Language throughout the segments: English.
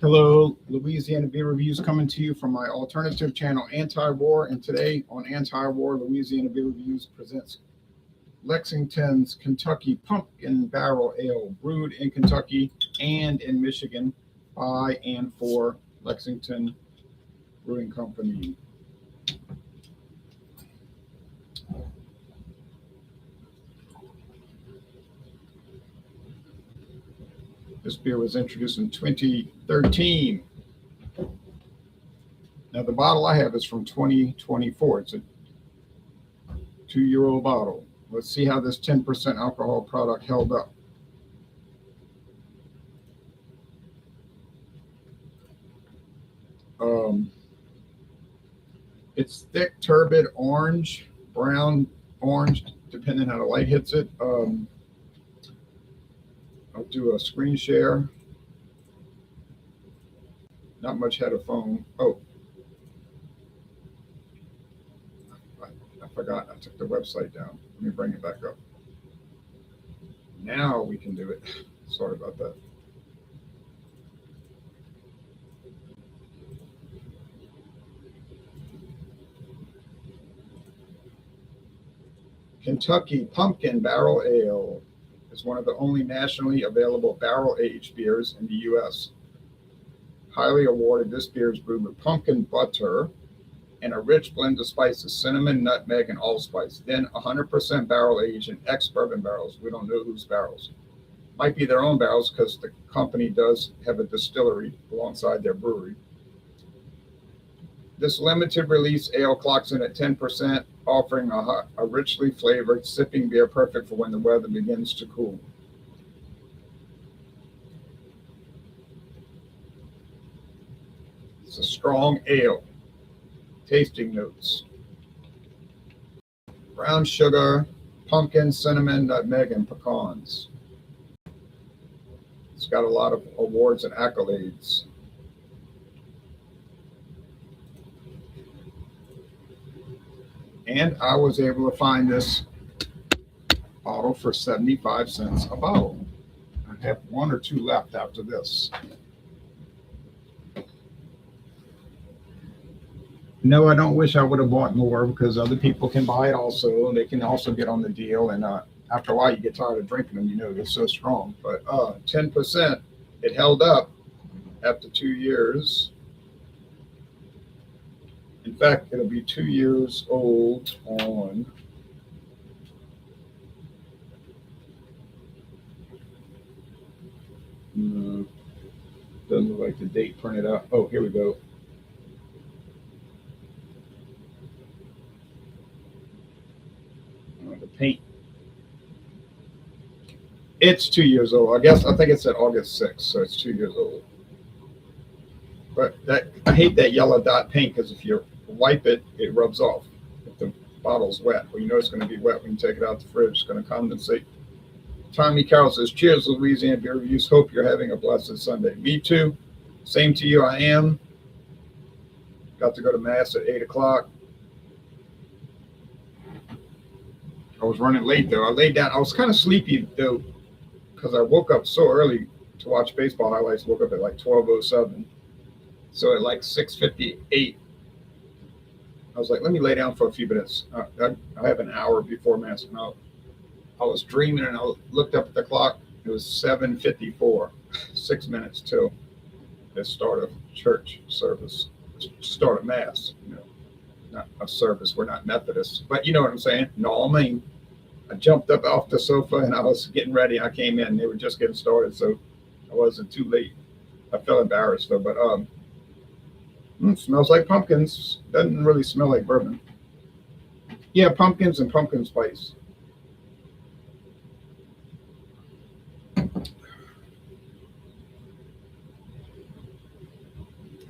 Hello, Louisiana Beer Reviews coming to you from my alternative channel, Anti-War. And today on Anti-War, Louisiana Beer Reviews presents Lexington's Kentucky Pumpkin Barrel Ale, brewed in Kentucky and in Michigan by and for Lexington Brewing Company. This beer was introduced in 2013. Now, the bottle I have is from 2024. It's a 2-year-old bottle. Let's see how this 10% alcohol product held up. It's thick, turbid, orange, brown, orange, depending how the light hits it. I'll do a screen share. Not much head of phone. Oh, I forgot. I took the website down. Let me bring it back up. Now we can do it. Sorry about that. Kentucky Pumpkin Barrel Ale is one of the only nationally available barrel-aged beers in the U.S. Highly awarded, this beer is brewed with pumpkin butter and a rich blend of spices, cinnamon, nutmeg, and allspice. Then 100% barrel-aged in ex-bourbon barrels. We don't know whose barrels. Might be their own barrels because the company does have a distillery alongside their brewery. This limited release ale clocks in at 10%, offering a richly flavored sipping beer perfect for when the weather begins to cool. It's a strong ale. Tasting notes: brown sugar, pumpkin, cinnamon, nutmeg, and pecans. It's got a lot of awards and accolades. And I was able to find this bottle for 75 cents a bottle. I have one or two left after this. No, I don't wish I would have bought more because other people can buy it also. They can also get on the deal. And after a while, you get tired of drinking them. You know, they're so strong. But 10%, it held up after 2 years. In fact, it'll be 2 years old on doesn't look like the date printed out. Oh, here we go. The paint. It's 2 years old. I think it said August 6th, so it's 2 years old. But I hate that yellow dot paint because if you wipe it, it rubs off. If the bottle's wet, well, you know it's going to be wet when you take it out the fridge. It's going to condensate. Tommy Carroll says, "Cheers, Louisiana Beer Reviews. Hope you're having a blessed Sunday." Me too. Same to you. I am. Got to go to Mass at 8 o'clock. I was running late, though. I laid down. I was kind of sleepy, though, because I woke up so early to watch baseball highlights. Woke up at like 12:07. So at like 6:58, I was like, let me lay down for a few minutes. I have an hour before Mass. And I was dreaming, and I looked up at the clock. It was 7:54, 6 minutes till the start of church service, start of Mass. You know, not a service. We're not Methodists, but you know what I'm saying. No, I mean, I jumped up off the sofa, and I was getting ready. I came in, and they were just getting started, so I wasn't too late. I felt embarrassed, though, but smells like pumpkins. Doesn't really smell like bourbon. Yeah, pumpkins and pumpkin spice. You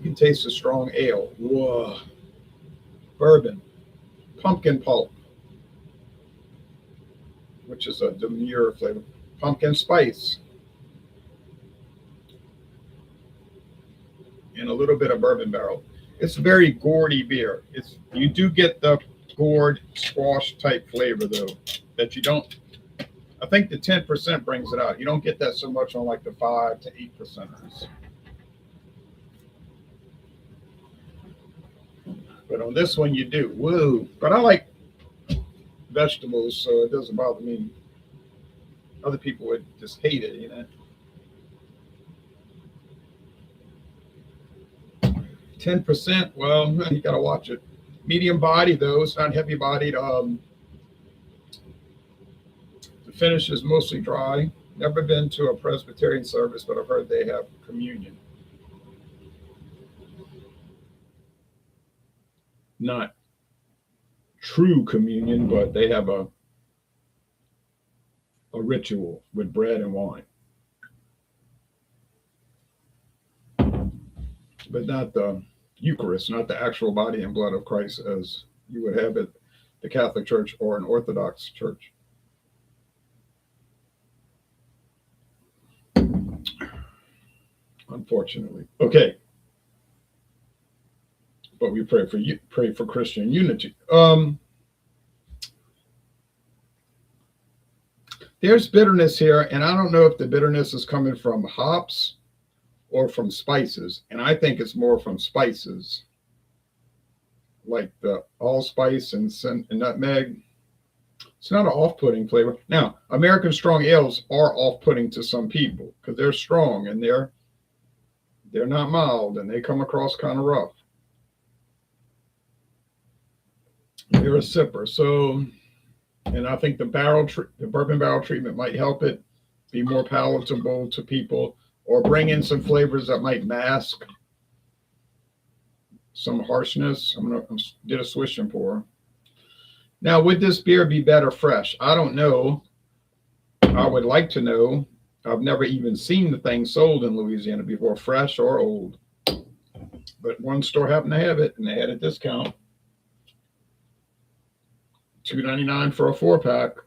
can taste the strong ale. Whoa. Bourbon. Pumpkin pulp, which is a demure flavor. Pumpkin spice. And a little bit of bourbon barrel. It's a very gourdy beer. You do get the gourd squash type flavor though that you don't. I think the 10% brings it out. You don't get that so much on like the 5 to 8%ers. But on this one, you do. Woo! But I like vegetables, so it doesn't bother me. Other people would just hate it, you know. 10%. Well, you gotta watch it. Medium body though. It's not heavy bodied. The finish is mostly dry. Never been to a Presbyterian service, but I've heard they have communion. Not true communion, but they have a ritual with bread and wine. But not the Eucharist, not the actual body and blood of Christ as you would have at the Catholic Church or an Orthodox church. Unfortunately. Okay. But we pray for Christian unity. There's bitterness here, and I don't know if the bitterness is coming from hops or from spices, and I think it's more from spices, like the allspice and nutmeg. It's not an off-putting flavor. Now, American strong ales are off-putting to some people because they're strong and they're not mild and they come across kind of rough. They're a sipper, so, and I think the bourbon barrel treatment might help it be more palatable to people, or bring in some flavors that might mask some harshness. I'm did a swish and pour. Now, would this beer be better fresh? I don't know. I would like to know. I've never even seen the thing sold in Louisiana before, fresh or old. But one store happened to have it, and they had a discount. $2.99 for a 4-pack.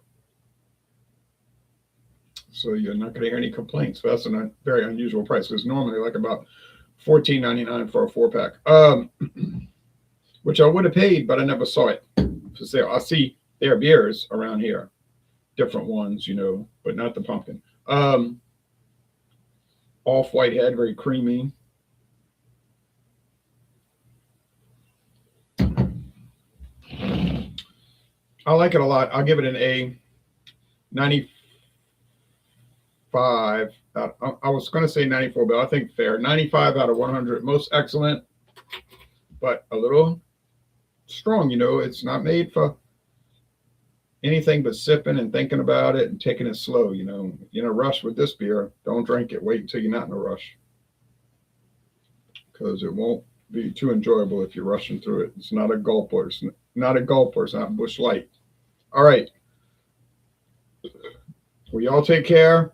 So you're not going to hear any complaints. But that's a very unusual price. It's normally like about $14.99 for a 4-pack, which I would have paid, but I never saw it for sale. I see their beers around here, different ones, you know, but not the pumpkin. Off-white head, very creamy. I like it a lot. I'll give it an A. 95. I was going to say 94, but I think fair. 95 out of 100. Most excellent, but a little strong. You know, it's not made for anything but sipping and thinking about it and taking it slow. You know, in a rush with this beer, don't drink it. Wait until you're not in a rush, because it won't be too enjoyable if you're rushing through it. It's not a gulper. It's not a gulper. It's not Busch Light. All right. Well, y'all take care.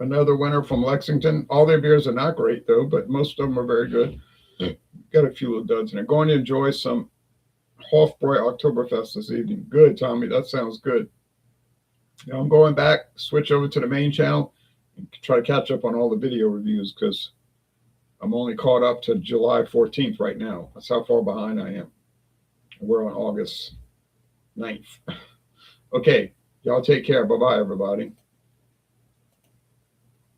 Another winner from Lexington. All their beers are not great, though, but most of them are very good. Got a few little duds in there. Going to enjoy some Hofbräu Oktoberfest this evening. Good, Tommy. That sounds good. Now I'm going back, switch over to the main channel, and try to catch up on all the video reviews because I'm only caught up to July 14th right now. That's how far behind I am. We're on August 9th. Okay. Y'all take care. Bye-bye, everybody.